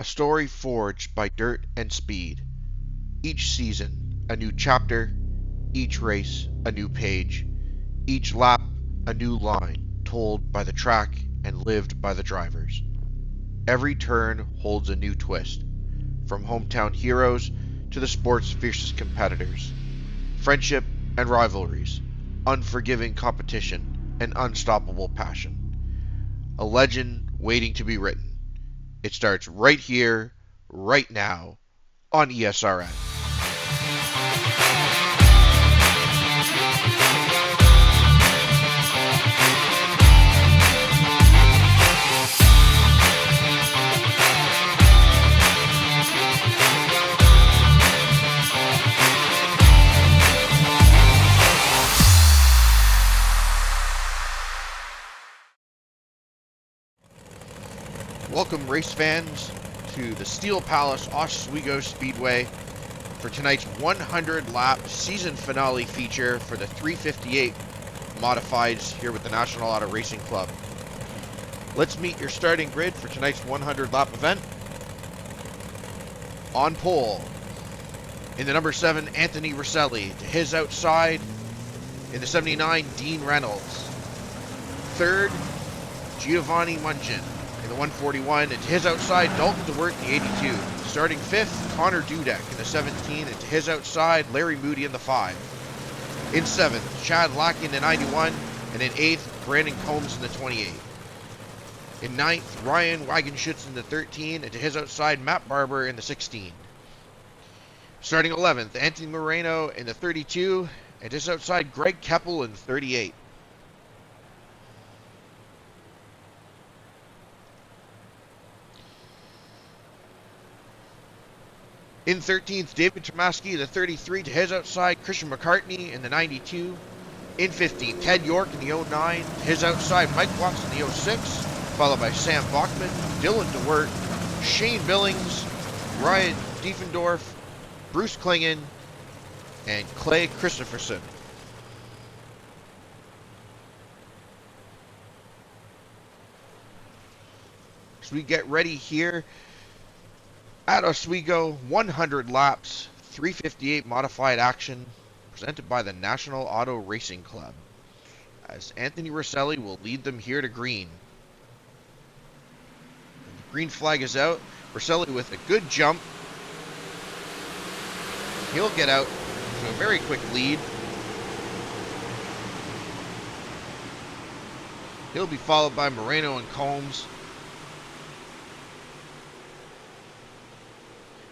A story forged by dirt and speed. Each season, a new chapter. Each race, a new page. Each lap, a new line, told by the track and lived by the drivers. Every turn holds a new twist, from hometown heroes to the sport's fiercest competitors. Friendship and rivalries, unforgiving competition, and unstoppable passion. A legend waiting to be written. It starts right here, right now, on ESRN. Welcome, race fans, to the Steel Palace Oswego Speedway for tonight's 100-lap season finale feature for the 358 modifieds here with the National Auto Racing Club. Let's meet your starting grid for tonight's 100-lap event. On pole, in the number 7, Anthony Rosselli. To his outside, in the 79, Dean Reynolds. Third, Giovanni Mungin. In the 141, and to his outside, Dalton DeWert in the 82. Starting 5th, Connor Dudek in the 17, and to his outside, Larry Moody in the 5. In 7th, Chad Lackey in the 91, and in 8th, Brandon Combs in the 28. In 9th, Ryan Wagenschutz in the 13, and to his outside, Matt Barber in the 16. Starting 11th, Anthony Moreno in the 32, and to his outside, Greg Keppel in the 38. In 13th, David Tomaski, the 33, to his outside, Christian McCartney in the 92. In 15th, Ted York in the 09, to his outside, Mike Watts in the 06, followed by Sam Bachman, Dylan DeWert, Shane Billings, Ryan Diefendorf, Bruce Klingen, and Clay Christopherson. As we get ready here at Oswego, 100 laps, 358 modified action, presented by the National Auto Racing Club, as Anthony Rosselli will lead them here to green. The green flag is out. Rosselli with a good jump. He'll get out to a very quick lead. He'll be followed by Moreno and Combs.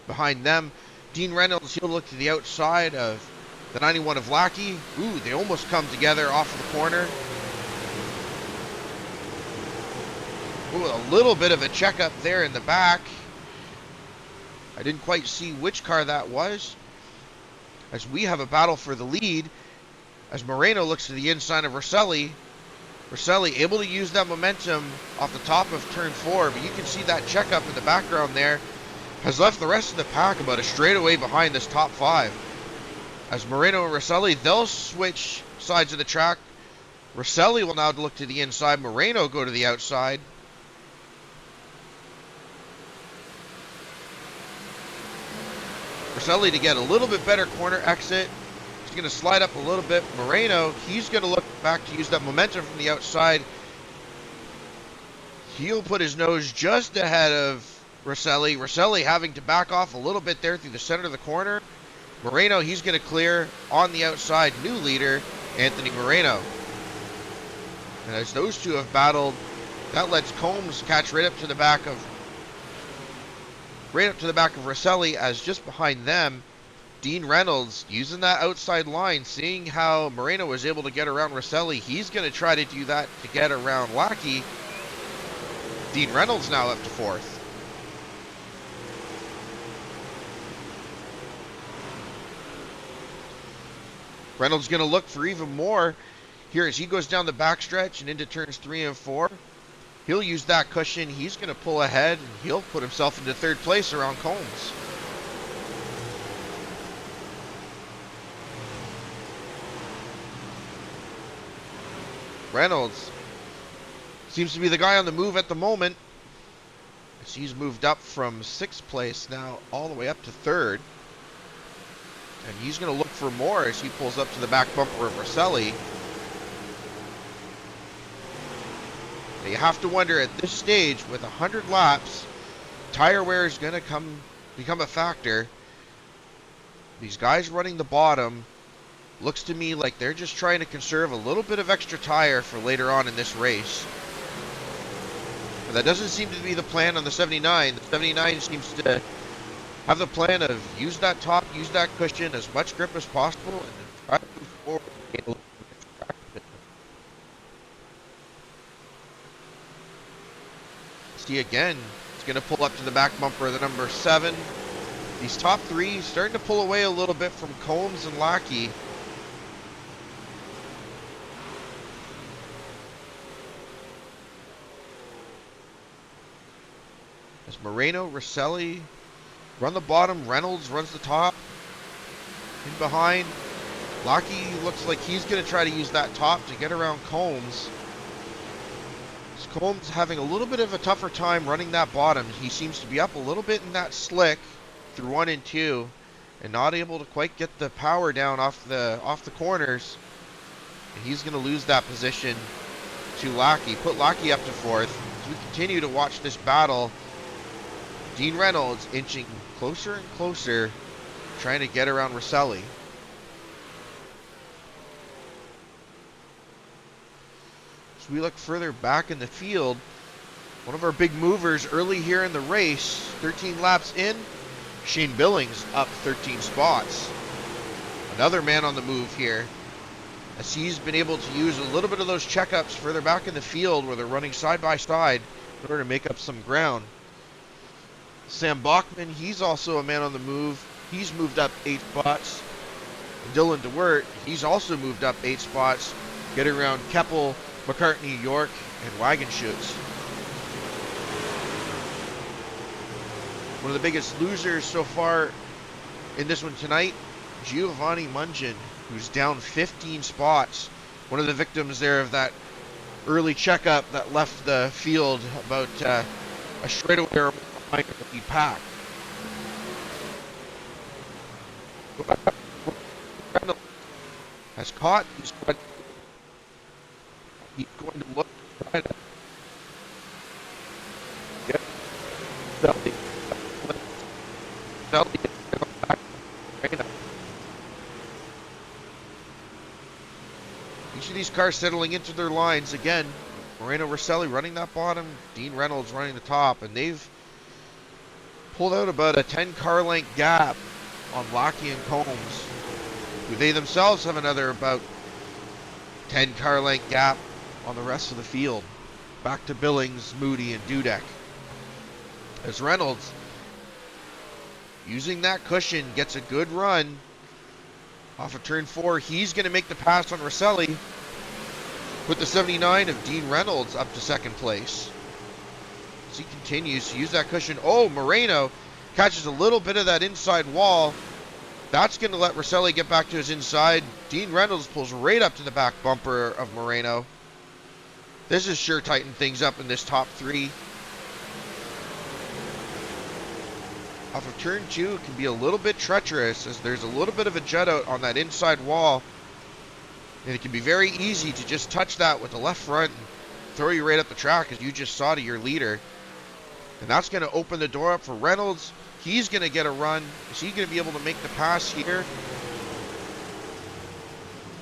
Behind them, Dean Reynolds, he'll look to the outside of the 91 of Lackey. Ooh, they almost come together off of the corner. Ooh, a little bit of a checkup there in the back. I didn't quite see which car that was, as we have a battle for the lead, as Moreno looks to the inside of Rosselli. Rosselli able to use that momentum off the top of turn 4, but you can see that checkup in the background there has left the rest of the pack about a straightaway behind this top 5. As Moreno and Rosselli, they'll switch sides of the track. Rosselli will now look to the inside. Moreno go to the outside. Rosselli to get a little bit better corner exit. He's going to slide up a little bit. Moreno, he's going to look back to use that momentum from the outside. He'll put his nose just ahead of Rosselli. Rosselli having to back off a little bit there through the center of the corner. Moreno, he's going to clear on the outside. New leader, Anthony Moreno. And as those two have battled, that lets Combs catch right up to the back of Rosselli, as just behind them, Dean Reynolds using that outside line, seeing how Moreno was able to get around Rosselli. He's going to try to do that to get around Lackey. Dean Reynolds now up to 4th. Reynolds going to look for even more here as he goes down the backstretch and into turns 3 and 4. He'll use that cushion. He's going to pull ahead, and he'll put himself into 3rd place around Combs. Reynolds seems to be the guy on the move at the moment. Reynolds, he's moved up from 6th place now all the way up to 3rd. And he's going to look for more as he pulls up to the back bumper of Rosselli. Now you have to wonder at this stage, with 100 laps, tire wear is going to become a factor. These guys running the bottom, looks to me like they're just trying to conserve a little bit of extra tire for later on in this race. But that doesn't seem to be the plan on the 79. The 79 seems to have the plan of use that top, use that cushion, as much grip as possible, and then try to move forward. See again, it's going to pull up to the back bumper of the number 7. These top 3 starting to pull away a little bit from Combs and Lackey. As Moreno, Rosselli run the bottom, Reynolds runs the top. In behind, Lackey looks like he's going to try to use that top to get around Combs. Combs having a little bit of a tougher time running that bottom. He seems to be up a little bit in that slick through 1 and 2 and not able to quite get the power down off the corners. And he's going to lose that position to Lackey. Put Lackey up to 4th. As we continue to watch this battle, Dean Reynolds inching closer and closer, trying to get around Rosselli. As we look further back in the field, one of our big movers early here in the race, 13 laps in, Shane Billings up 13 spots. Another man on the move here, as he's been able to use a little bit of those checkups further back in the field where they're running side by side in order to make up some ground. Sam Bachman, he's also a man on the move. He's moved up 8 spots. And Dylan DeWert, he's also moved up 8 spots, getting around Keppel, McCartney, York, and Wagenschutz. One of the biggest losers so far in this one tonight, Giovanni Mungin, who's down 15 spots. One of the victims there of that early checkup that left the field about a straightaway or behind the lead pack. Has caught. He's going to look to try to get Selly. Each of these cars settling into their lines again. Moreno Rosselli running that bottom, Dean Reynolds running the top, and they've pulled out about a 10 car length gap on Lackey and Combs, who they themselves have another about 10 car length gap on the rest of the field. Back to Billings, Moody, and Dudek. As Reynolds, using that cushion, gets a good run off of turn 4. He's going to make the pass on Rosselli. Put the 79 of Dean Reynolds up to 2nd place. As he continues to use that cushion. Oh, Moreno catches a little bit of that inside wall. That's going to let Rosselli get back to his inside. Dean Reynolds pulls right up to the back bumper of Moreno. This is sure tighten things up in this top 3. Off of turn 2, it can be a little bit treacherous as there's a little bit of a jet out on that inside wall. And it can be very easy to just touch that with the left front and throw you right up the track, as you just saw to your leader. And that's going to open the door up for Reynolds. He's going to get a run. Is he going to be able to make the pass here?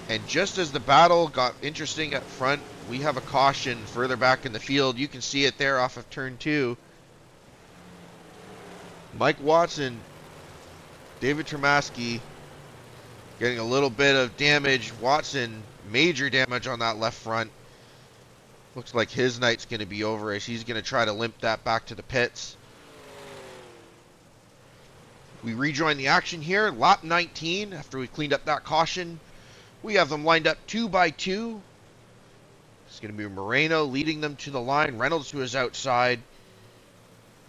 And just as the battle got interesting up front, we have a caution further back in the field. You can see it there off of turn 2. Mike Watson, David Tremaski getting a little bit of damage. Watson, major damage on that left front. Looks like his night's going to be over as he's going to try to limp that back to the pits. We rejoin the action here, lap 19, after we cleaned up that caution. We have them lined up 2 by 2. It's going to be Moreno leading them to the line. Reynolds to his outside.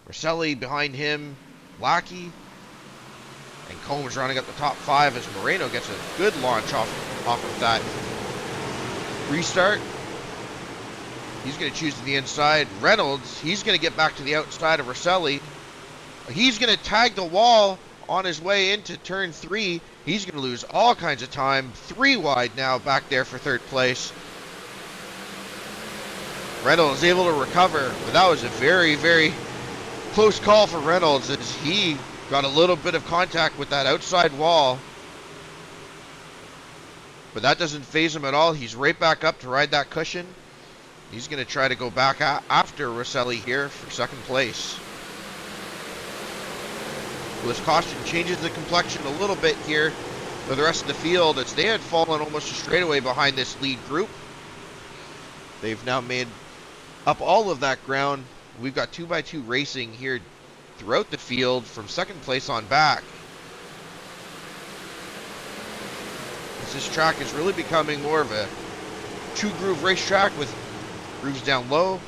Rosselli behind him. Lackey. And Combs running up the top 5 as Moreno gets a good launch off of that restart. He's going to choose to the inside. Reynolds, he's going to get back to the outside of Rosselli. He's going to tag the wall on his way into turn 3. He's going to lose all kinds of time. 3 wide now back there for third place. Reynolds able to recover, but that was a very, very close call for Reynolds as he got a little bit of contact with that outside wall. But that doesn't faze him at all. He's right back up to ride that cushion. He's going to try to go back after Rosselli here for second place. Well, this caution changes the complexion a little bit here for the rest of the field as they had fallen almost a straightaway behind this lead group. They've now made up all of that ground. We've got 2x2 racing here throughout the field from second place on back. This track is really becoming more of a true groove racetrack with grooves down low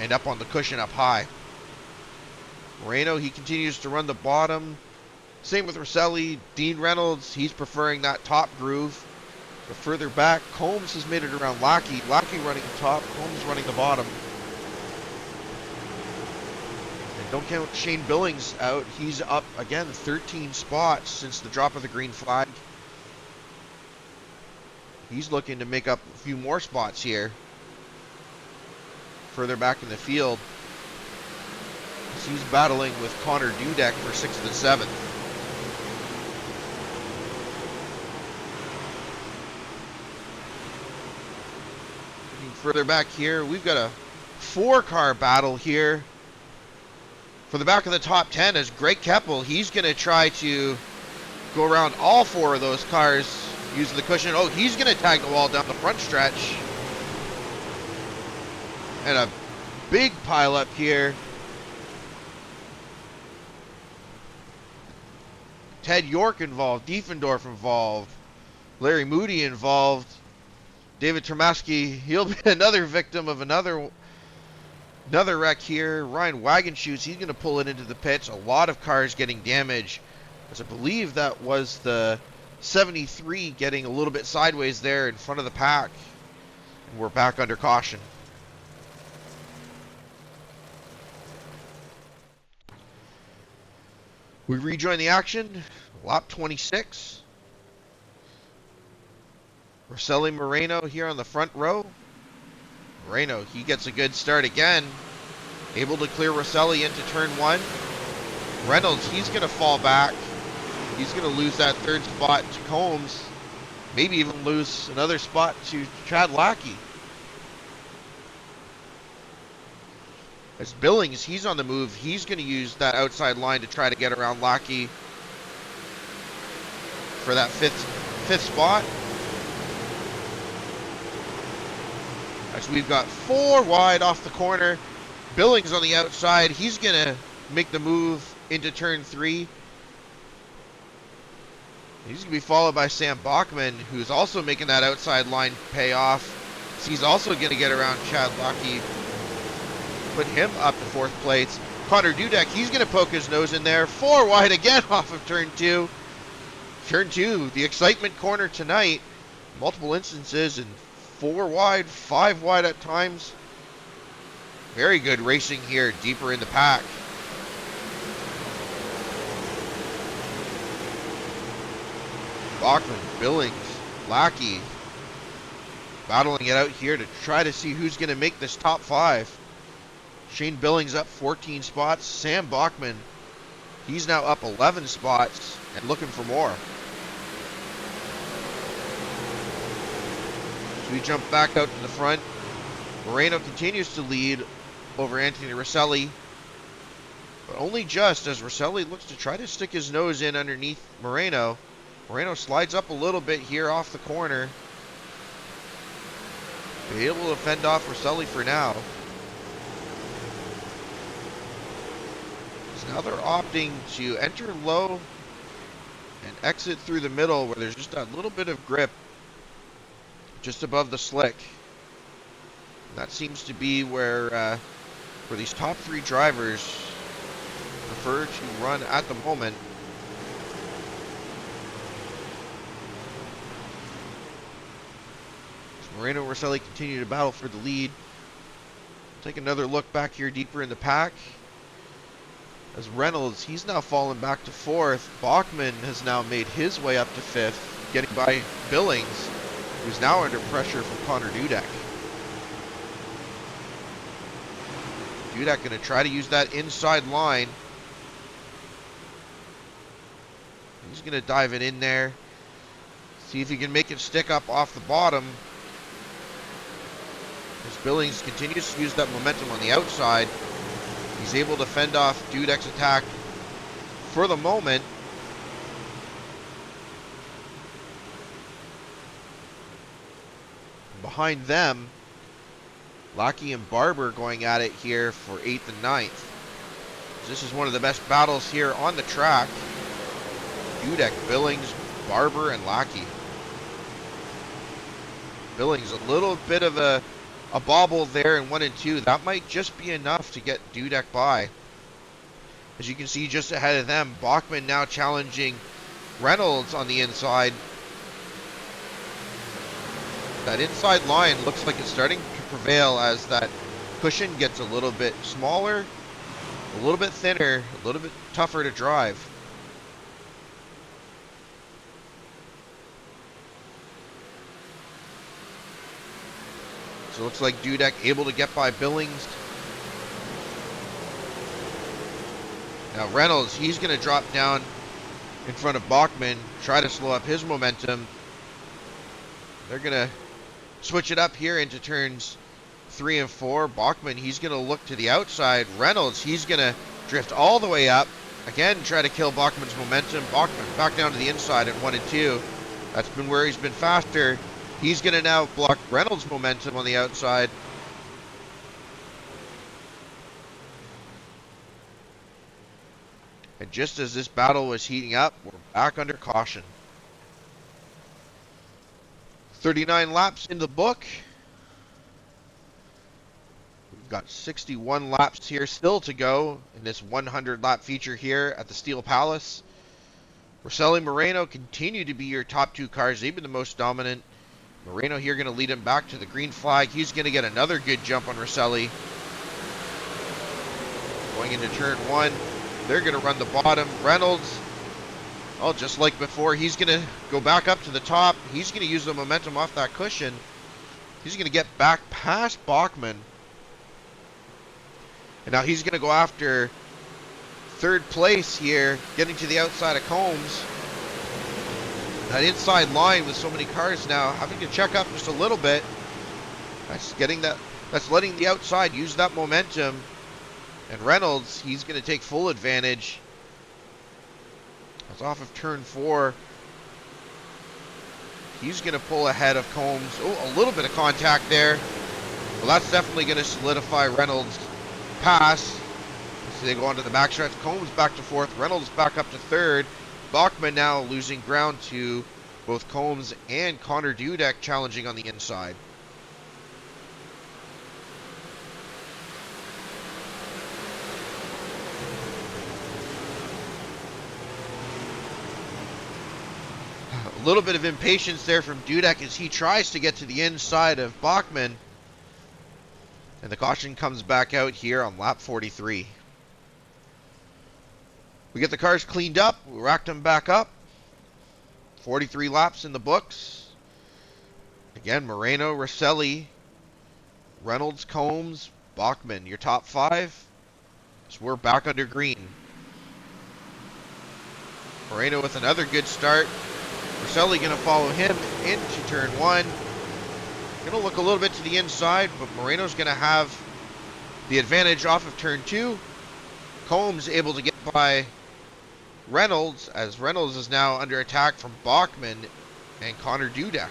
and up on the cushion up high. Moreno, he continues to run the bottom. Same with Rosselli. Dean Reynolds, he's preferring that top groove. But further back, Combs has made it around Lackey. Lackey running the top, Combs running the bottom. And don't count Shane Billings out. He's up again 13 spots since the drop of the green flag. He's looking to make up a few more spots here. Further back in the field, he's battling with Connor Dudek for 6th and 7th. Looking further back here, we've got a 4-car battle here for the back of the top 10 as Greg Keppel, he's going to try to go around all 4 of those cars using the cushion. Oh, he's going to tag the wall down the front stretch. And a big pile up here. Ted York involved, Diefendorf involved, Larry Moody involved, David Tremaski, he'll be another victim of another wreck here. Ryan Wagenshoes, he's going to pull it into the pits. A lot of cars getting damaged, as I believe that was the 73 getting a little bit sideways there in front of the pack. And we're back under caution. We rejoin the action, lap 26. Rosselli Moreno here on the front row. Moreno, he gets a good start again. Able to clear Rosselli into turn 1. Reynolds, he's going to fall back. He's going to lose that 3rd spot to Combs. Maybe even lose another spot to Chad Lackey. As Billings, he's on the move. He's going to use that outside line to try to get around Lackey for that fifth spot. As we've got 4 wide off the corner. Billings on the outside. He's going to make the move into turn 3. He's going to be followed by Sam Bachman, who's also making that outside line pay off. So he's also going to get around Chad Lackey, put him up to 4th place. Connor Dudek, he's going to poke his nose in there. 4 wide again off of turn 2. Turn 2, the excitement corner tonight. Multiple instances and 4 wide, 5 wide at times. Very good racing here, deeper in the pack. Bachman, Billings, Lackey battling it out here to try to see who's going to make this top 5. Shane Billings up 14 spots. Sam Bachman, he's now up 11 spots and looking for more. So we jump back out to the front. Moreno continues to lead over Anthony Rosselli, but only just as Rosselli looks to try to stick his nose in underneath Moreno. Moreno slides up a little bit here off the corner. Be able to fend off Rosselli for now. So now they're opting to enter low and exit through the middle where there's just a little bit of grip just above the slick. And that seems to be where these top 3 drivers prefer to run at the moment. Moreno and Rosselli continue to battle for the lead. Take another look back here deeper in the pack. As Reynolds, he's now fallen back to 4th. Bachman has now made his way up to 5th, getting by Billings, who's now under pressure from Connor Dudek. Dudek going to try to use that inside line. He's going to dive it in there. See if he can make it stick up off the bottom. As Billings continues to use that momentum on the outside, he's able to fend off Dudek's attack for the moment. Behind them, Lackey and Barber going at it here for 8th and 9th. This is one of the best battles here on the track. Dudek, Billings, Barber, and Lackey. Billings, a little bit of a bobble there in 1 and 2. That might just be enough to get Dudek by. As you can see just ahead of them, Bachman now challenging Reynolds on the inside. That inside line looks like it's starting to prevail as that cushion gets a little bit smaller, a little bit thinner, a little bit tougher to drive. So it looks like Dudek able to get by Billings. Now Reynolds, he's going to drop down in front of Bachman, try to slow up his momentum. They're going to switch it up here into turns 3 and 4. Bachman, he's going to look to the outside. Reynolds, he's going to drift all the way up. Again, try to kill Bachman's momentum. Bachman back down to the inside in 1 and 2. That's been where he's been faster. He's going to now block Reynolds' momentum on the outside. And just as this battle was heating up, we're back under caution. 39 laps in the book. We've got 61 laps here still to go in this 100 lap feature here at the Steel Palace. Rosselli, Moreno continue to be your top 2 cars. They've been the most dominant. Moreno here going to lead him back to the green flag. He's going to get another good jump on Rosselli. Going into turn 1, they're going to run the bottom. Reynolds, oh, just like before, he's going to go back up to the top. He's going to use the momentum off that cushion. He's going to get back past Bachman. And now he's going to go after 3rd place here, getting to the outside of Combs. That inside line with so many cars now, having to check up just a little bit. That's letting the outside use that momentum. And Reynolds, he's going to take full advantage. That's off of turn 4. He's going to pull ahead of Combs. Oh, a little bit of contact there. Well, that's definitely going to solidify Reynolds' pass. So they go onto the backstretch. Combs back to 4th. Reynolds back up to 3rd. Bachman now losing ground to both Combs and Connor Dudek challenging on the inside. A little bit of impatience there from Dudek as he tries to get to the inside of Bachman. And the caution comes back out here on lap 43. We get the cars cleaned up. We racked them back up. 43 laps in the books. Again, Moreno, Rosselli, Reynolds, Combs, Bachman, your top 5. So we're back under green. Moreno with another good start. Rosselli going to follow him into turn 1. Going to look a little bit to the inside, but Moreno's going to have the advantage off of turn 2. Combs able to get by Reynolds, as Reynolds is now under attack from Bachman and Connor Dudek.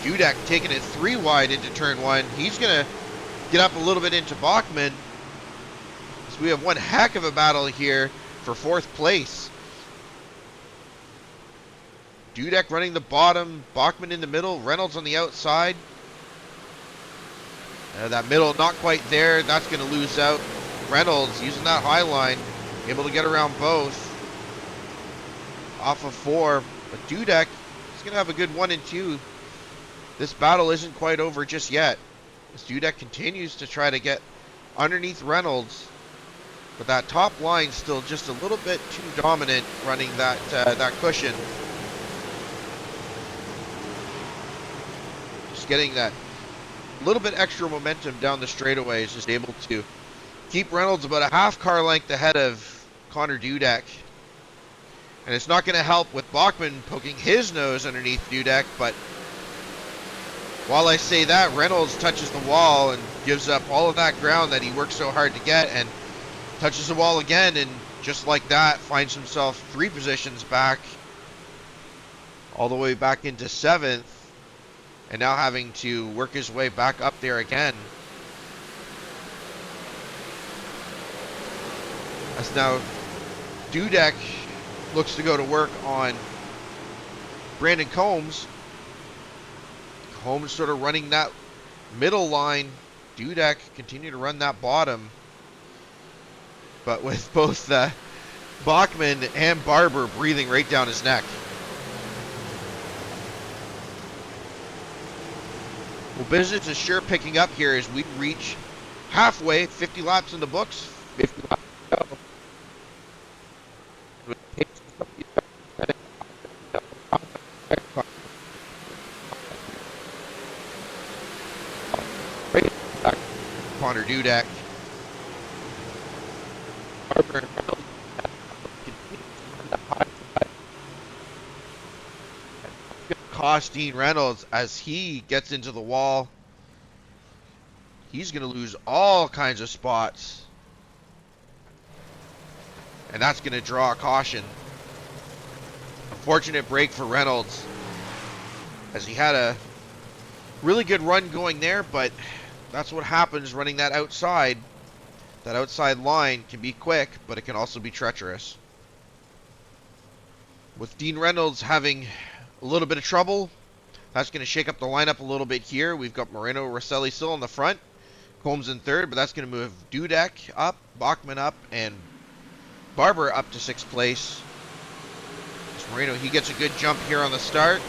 Dudek taking it 3 wide into turn 1. He's going to get up a little bit into Bachman. So we have one heck of a battle here for 4th place. Dudek running the bottom, Bachman in the middle, Reynolds on the outside. That middle not quite there. That's going to lose out. Reynolds using that high line, able to get around both. Off of 4, but Dudek, going to have a good 1 and 2. This battle isn't quite over just yet. As Dudek continues to try to get underneath Reynolds, but that top line still just a little bit too dominant, running that cushion. Just getting that little bit extra momentum down the straightaway is just able to keep Reynolds about a half car length ahead of Connor Dudek. And it's not going to help with Bachmann poking his nose underneath Dudek, but while I say that, Reynolds touches the wall and gives up all of that ground that he worked so hard to get, and touches the wall again, and just like that finds himself 3 positions back, all the way back into 7th, and now having to work his way back up there again. As now Dudek looks to go to work on Brandon Combs. Combs sort of running that middle line. Dudek continue to run that bottom. But with both Bachmann and Barber breathing right down his neck. Well, business is sure picking up here as we reach halfway, 50 laps in the books. 50 laps to go. Connor Dudek. Cost Dean Reynolds as he gets into the wall. He's going to lose all kinds of spots. And that's going to draw a caution. Unfortunate break for Reynolds, as he had a really good run going there, but that's what happens running that outside. That outside line can be quick, but it can also be treacherous. With Dean Reynolds having a little bit of trouble, that's going to shake up the lineup a little bit here. We've got Moreno Rosselli still in the front, Combs in third, but that's going to move Dudek up, Bachmann up, and Barber up to 6th place. Moreno, he gets a good jump here on the start.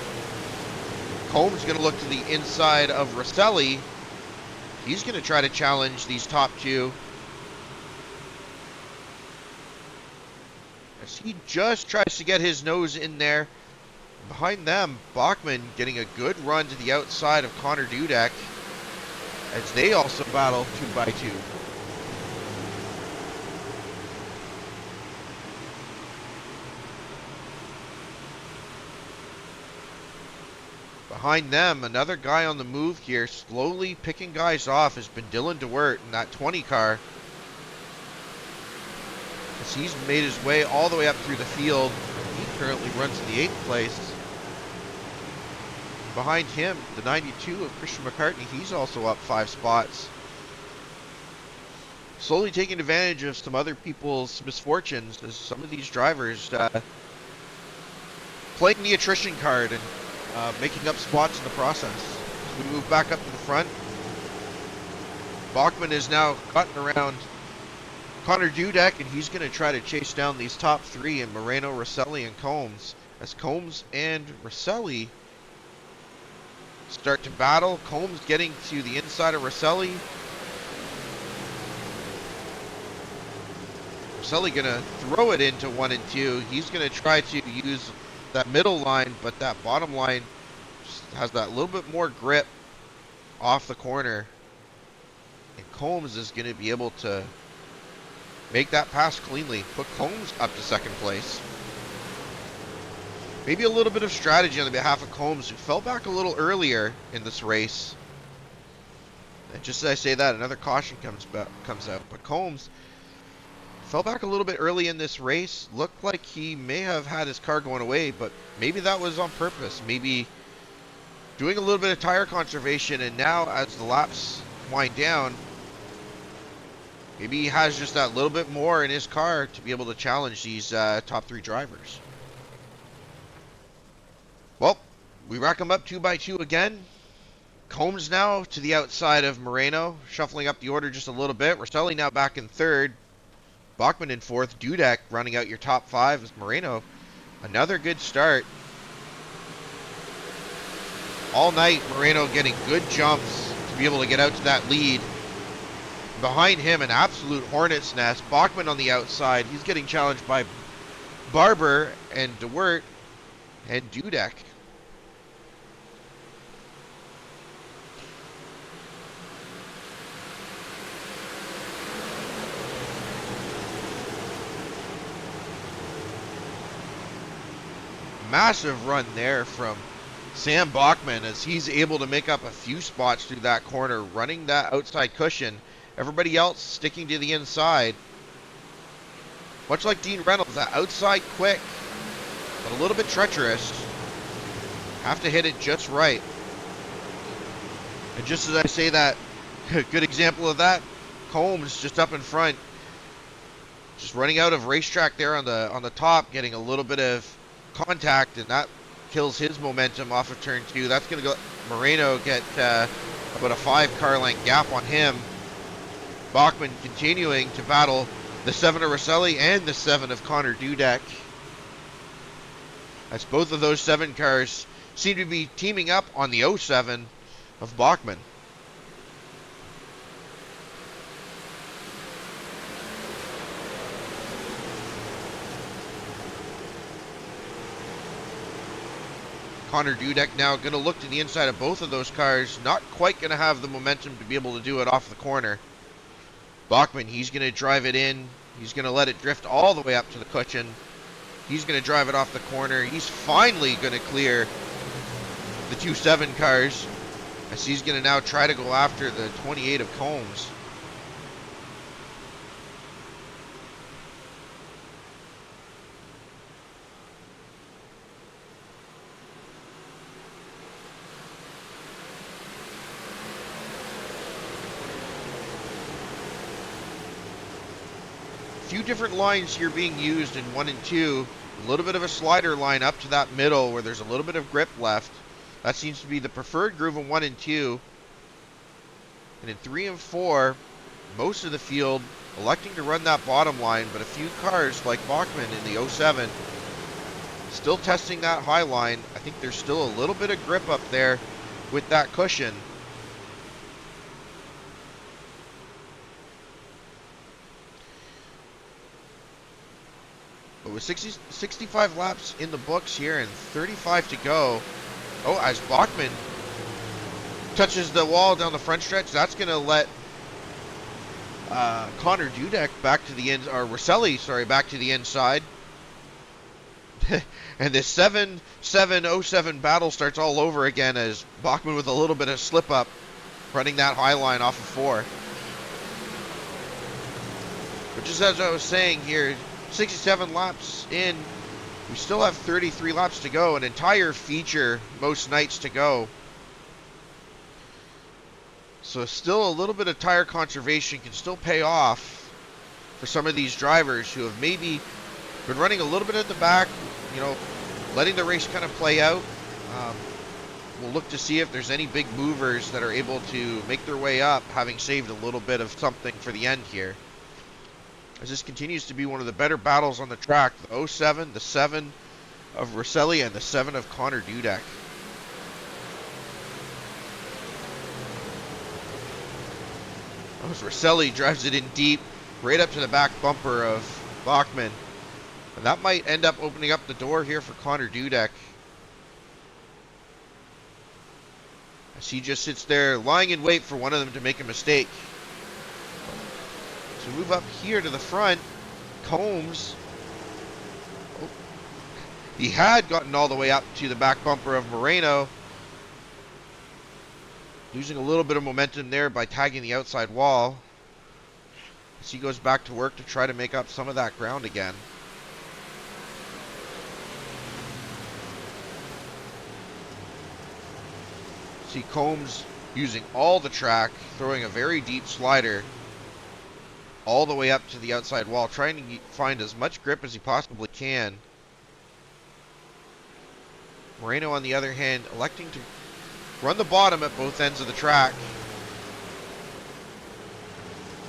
Combs going to look to the inside of Rosselli. He's going to try to challenge these top 2. As he just tries to get his nose in there. Behind them, Bachmann getting a good run to the outside of Connor Dudek, as they also battle 2x2. Behind them, another guy on the move here, slowly picking guys off, has been Dylan DeWert in that 20 car. As he's made his way all the way up through the field. He currently runs in the 8th place. Behind him, the 92 of Christian McCartney, he's also up 5 spots. Slowly taking advantage of some other people's misfortunes, as some of these drivers playing the attrition card and making up spots in the process. As we move back up to the front, Bachmann is now cutting around Connor Dudek, and he's going to try to chase down these top 3 in Moreno, Rosselli, and Combs. As Combs and Rosselli start to battle. Combs getting to the inside of Rosselli. Rosselli going to throw it into 1 and 2. He's going to try to use that middle line, but that bottom line has that little bit more grip off the corner. And Combs is going to be able to make that pass cleanly. Put Combs up to 2nd place. Maybe a little bit of strategy on the behalf of Combs, who fell back a little earlier in this race. And just as I say that, another caution comes out. But Combs fell back a little bit early in this race. Looked like he may have had his car going away, but maybe that was on purpose. Maybe doing a little bit of tire conservation, and now as the laps wind down, maybe he has just that little bit more in his car to be able to challenge these top 3 drivers. Well, we rack them up 2x2 again. Combs now to the outside of Moreno, shuffling up the order just a little bit. Rosselli now back in 3rd. Bachmann in 4th. Dudek running out your top 5 as Moreno. Another good start. all night, Moreno getting good jumps to be able to get out to that lead. Behind him, an absolute hornet's nest. Bachmann on the outside. He's getting challenged by Barber and DeWert and Dudek. Massive run there from Sam Bachmann as he's able to make up a few spots through that corner, running that outside cushion. Everybody else sticking to the inside. Much like Dean Reynolds, that outside quick, but a little bit treacherous. Have to hit it just right. And just as I say that, a good example of that, Combs just up in front. Just running out of racetrack there on the top, getting a little bit of contact, and that kills his momentum off of turn 2. That's going to go Moreno get about a 5 car length gap on him. Bachmann continuing to battle the 7 of Rosselli and the 7 of Connor Dudek. As both of those 7 cars seem to be teaming up on the 07 of Bachmann. Connor Dudek now going to look to the inside of both of those cars. Not quite going to have the momentum to be able to do it off the corner. Bachmann, he's going to drive it in. He's going to let it drift all the way up to the cushion. He's going to drive it off the corner. He's finally going to clear the 2-7 cars, as he's going to now try to go after the 28 of Combs. Few different lines here being used in 1 and 2. A little bit of a slider line up to that middle where there's a little bit of grip left. That seems to be the preferred groove in 1 and 2. And in 3 and 4, most of the field electing to run that bottom line, but a few cars like Bachmann in the 07 still testing that high line. I think there's still a little bit of grip up there with that cushion. But with 65 laps in the books here and 35 to go. Oh, as Bachmann touches the wall down the front stretch, that's going to let Connor Dudek back to the end, or Rosselli, sorry, back to the inside. And this 7-7-07 battle starts all over again as Bachmann with a little bit of slip up, running that high line off of 4. But just as I was saying here, 67 laps in, we still have 33 laps to go, an entire feature most nights to go. So still a little bit of tire conservation can still pay off for some of these drivers who have maybe been running a little bit at the back, you know, letting the race kind of play out. We'll look to see if there's any big movers that are able to make their way up, having saved a little bit of something for the end here. As this continues to be one of the better battles on the track, the 07, the 7 of Rosselli, and the 7 of Connor Dudek. As Rosselli drives it in deep, right up to the back bumper of Bachmann. And that might end up opening up the door here for Connor Dudek, as he just sits there lying in wait for one of them to make a mistake. So move up here to the front. Combs, oh, he had gotten all the way up to the back bumper of Moreno, losing a little bit of momentum there by tagging the outside wall, as he goes back to work to try to make up some of that ground again. See Combs using all the track, throwing a very deep slider all the way up to the outside wall, trying to find as much grip as he possibly can. Moreno, on the other hand, electing to run the bottom at both ends of the track.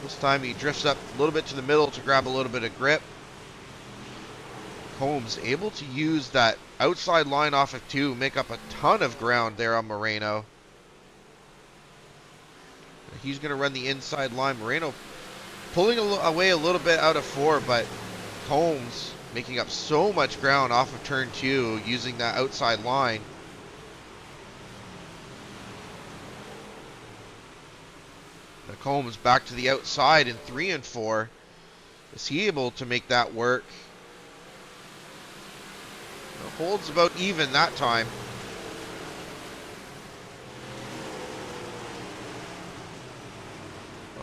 This time he drifts up a little bit to the middle to grab a little bit of grip. Combs able to use that outside line off of 2, make up a ton of ground there on Moreno. He's going to run the inside line. Moreno pulling away a little bit out of 4, but Combs making up so much ground off of turn 2 using that outside line. Now Combs back to the outside in 3 and 4. Is he able to make that work? Holds about even that time.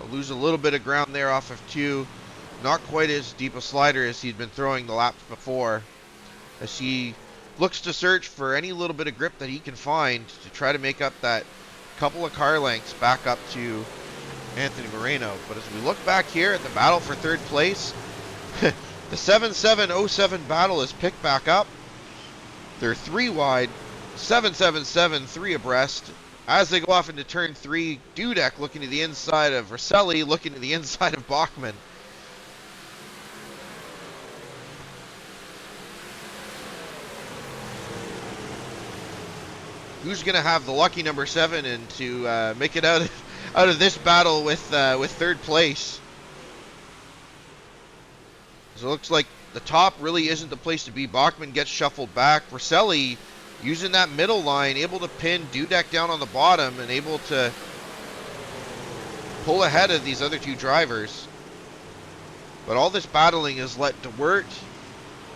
I'll lose a little bit of ground there off of 2. Not quite as deep a slider as he'd been throwing the laps before, as he looks to search for any little bit of grip that he can find to try to make up that couple of car lengths back up to Anthony Moreno. But as we look back here at the battle for 3rd place, the 7-7-0-7 battle is picked back up. They're 3 wide, 7-7-7, 3 abreast. As they go off into turn 3, Dudek looking to the inside of Rosselli, looking to the inside of Bachmann. Who's going to have the lucky number 7 and to make it out of this battle with 3rd place? So it looks like the top really isn't the place to be. Bachmann gets shuffled back. Rosselli using that middle line, able to pin Dudek down on the bottom and able to pull ahead of these other 2 drivers. But all this battling has let DeWert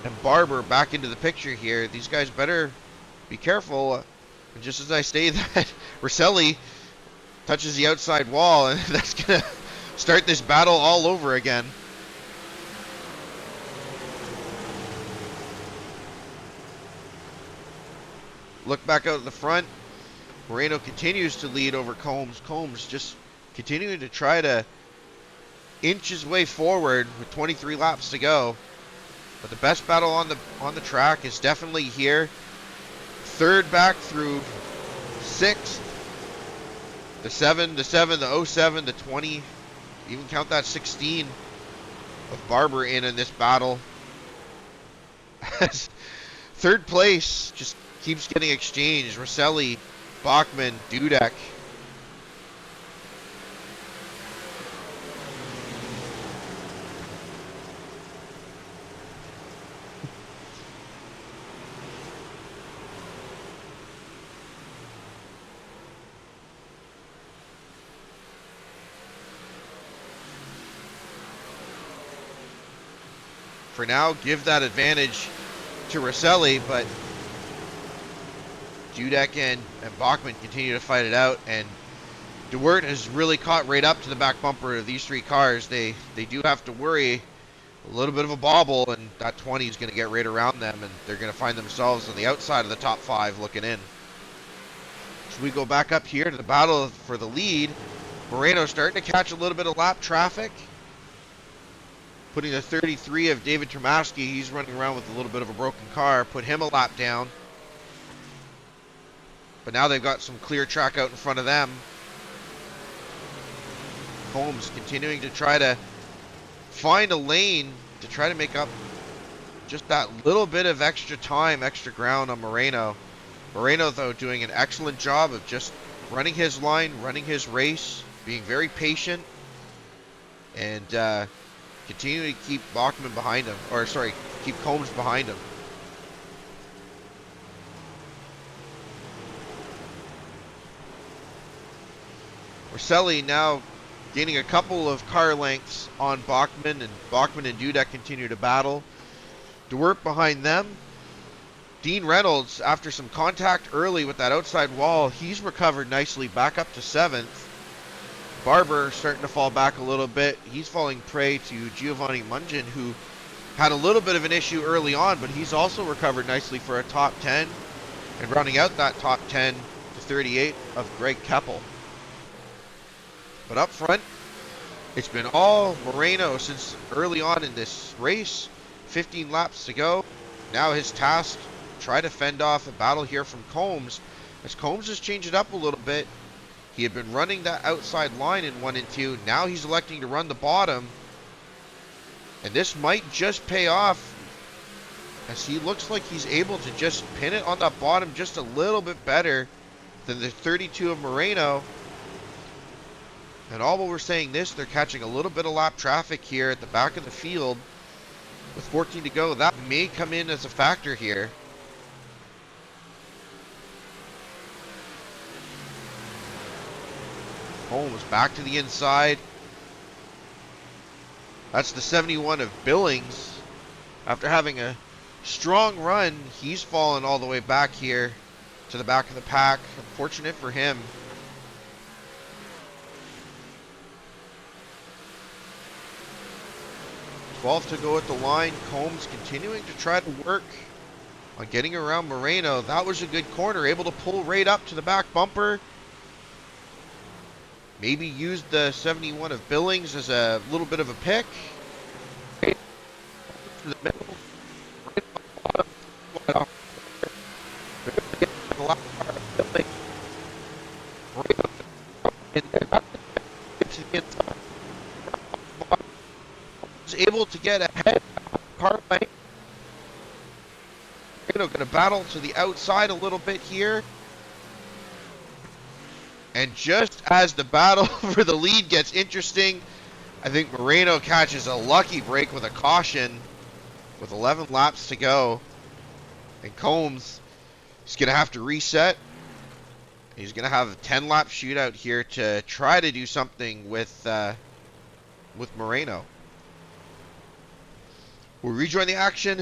and Barber back into the picture here. These guys better be careful. And just as I say that, Rosselli touches the outside wall, and that's going to start this battle all over again. Look back out at the front. Moreno continues to lead over Combs. Combs just continuing to try to inch his way forward with 23 laps to go. But the best battle on the track is definitely here. 3rd back through 6th. The 7, the 07, the 20. Even count that 16 of Barber in this battle. 3rd place just keeps getting exchanged. Rosselli, Bachmann, Dudek. For now, give that advantage to Rosselli, but Dudek and Bachmann continue to fight it out, and DeWert has really caught right up to the back bumper of these 3 cars. They do have to worry a little bit of a bobble, and that 20 is going to get right around them, and they're going to find themselves on the outside of the top 5 looking in. So we go back up here to the battle for the lead. Moreno starting to catch a little bit of lap traffic, putting the 33 of David Tremaski, he's running around with a little bit of a broken car, put him a lap down. But now they've got some clear track out in front of them. Combs continuing to try to find a lane to try to make up just that little bit of extra time, extra ground on Moreno. Moreno, though, doing an excellent job of just running his line, running his race, being very patient, and continuing to keep Bachmann behind him, or sorry, keep Combs behind him. Rosselli now gaining a couple of car lengths on Bachmann, and Bachmann and Dudek continue to battle. DeWert behind them. Dean Reynolds, after some contact early with that outside wall, he's recovered nicely back up to 7th. Barber starting to fall back a little bit. He's falling prey to Giovanni Mungin, who had a little bit of an issue early on, but he's also recovered nicely for a top 10. And rounding out that top 10 to 38 of Greg Keppel. But up front, it's been all Moreno since early on in this race. 15 laps to go. Now his task, try to fend off a battle here from Combs. As Combs has changed it up a little bit. He had been running that outside line in 1 and 2. Now he's electing to run the bottom. And this might just pay off as he looks like he's able to just pin it on that bottom just a little bit better than the 32 of Moreno. And all while we're saying this, they're catching a little bit of lap traffic here at the back of the field with 14 to go. That may come in as a factor here. Holmes back to the inside. That's the 71 of Billings. After having a strong run, he's fallen all the way back here to the back of the pack. Unfortunate for him. .12 to go at the line. Combs continuing to try to work on getting around Moreno. That was a good corner, able to pull right up to the back bumper. Maybe used the 71 of Billings as a little bit of a pick. Right to the middle. Right on the bottom. The last part of Billings. And then back to the inside. Was able to get ahead of car length. Going to battle to the outside a little bit here. And just as the battle for the lead gets interesting, I think Moreno catches a lucky break with a caution with 11 laps to go. And Combs is going to have to reset. He's going to have a 10-lap shootout here to try to do something with Moreno. We'll rejoin the action.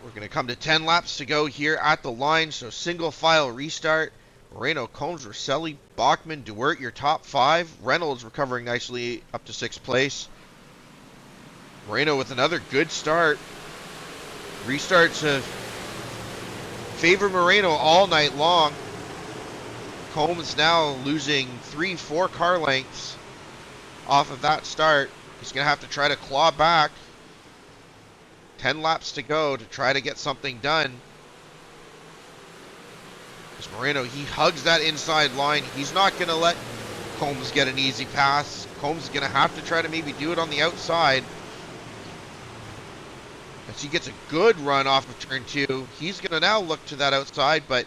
We're going to come to 10 laps to go here at the line. So single file restart. Moreno, Combs, Rosselli, Bachman, DeWert, your top 5. Reynolds recovering nicely up to 6th place. Moreno with another good start. Restarts have favored Moreno all night long. Combs now losing 3-4 car lengths off of that start. He's going to have to try to claw back. 10 laps to go to try to get something done. Because Moreno, he hugs that inside line. He's not going to let Combs get an easy pass. Combs is going to have to try to maybe do it on the outside. As he gets a good run off of turn 2. He's going to now look to that outside, but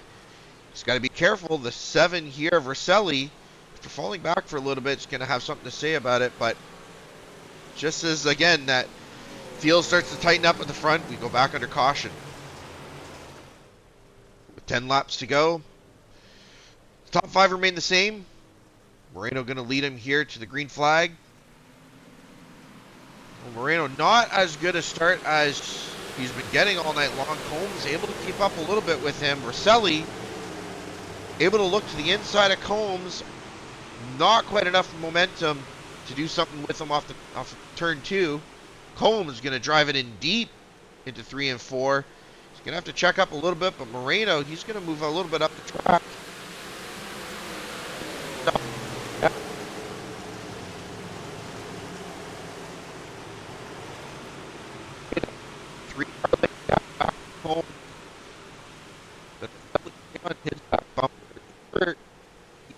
he's got to be careful. The 7 here of Rosselli, after falling back for a little bit, is going to have something to say about it. But just as, again, that field starts to tighten up at the front, we go back under caution. With 10 laps to go. The top 5 remain the same. Moreno going to lead him here to the green flag. Well, Moreno not as good a start as he's been getting all night long. Combs able to keep up a little bit with him. Rosselli able to look to the inside of Combs. Not quite enough momentum to do something with him off of turn 2. Combs is going to drive it in deep into 3 and 4. He's going to have to check up a little bit, but Moreno, he's going to move a little bit up the track. Home. On his back bumper.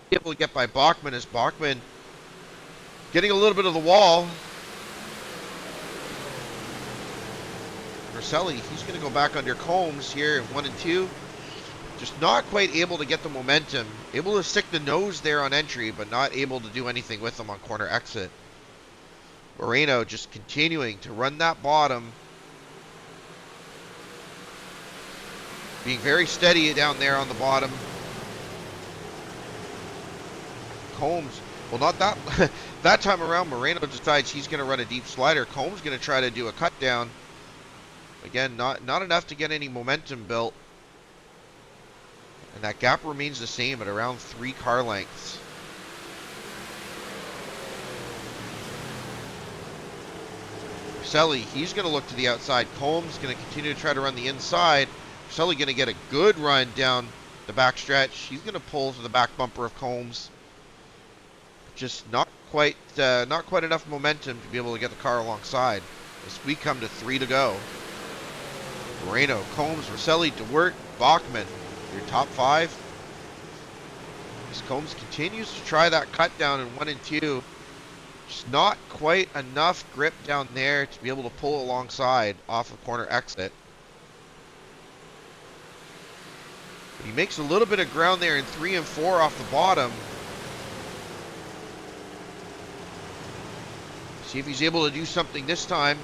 He's able to get by Bachman as Bachman getting a little bit of the wall. Rosselli, he's going to go back under Combs here at 1 and 2. Just not quite able to get the momentum. Able to stick the nose there on entry, but not able to do anything with them on corner exit. Moreno just continuing to run that bottom. Being very steady down there on the bottom. Combs, well, not that that time around. Moreno decides he's going to run a deep slider. Combs going to try to do a cut down. Again, not enough to get any momentum built. And that gap remains the same at around 3 car lengths. Rosselli, he's going to look to the outside. Combs going to continue to try to run the inside. Rosselli going to get a good run down the back stretch. He's going to pull to the back bumper of Combs. Just not quite enough momentum to be able to get the car alongside. As we come to 3 to go. Moreno, Combs, Rosselli, DeWert, Bachman, your top 5. As Combs continues to try that cut down in 1 and 2. Just not quite enough grip down there to be able to pull alongside off of corner exit. He makes a little bit of ground there in 3 and 4 off the bottom. See if he's able to do something this time.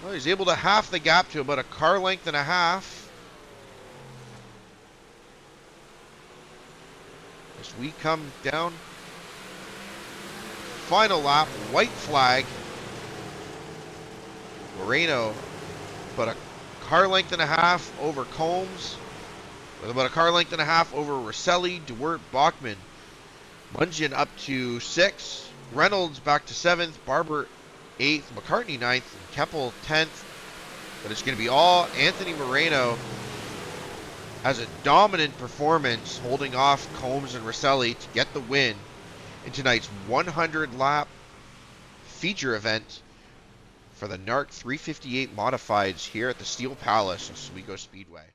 Well, he's able to half the gap to about a car length and a half. As we come down. Final lap, white flag. Moreno, about a car length and a half over Combs. With about a car length and a half over Rosselli, DeWert, Bachman. Mungian up to 6th. Reynolds back to 7th. Barber 8th. McCartney 9th. And Keppel 10th. But it's going to be all Anthony Moreno. Has a dominant performance holding off Combs and Rosselli to get the win in tonight's 100 lap feature event for the NARC 358 Modifieds here at the Steel Palace, Oswego Speedway.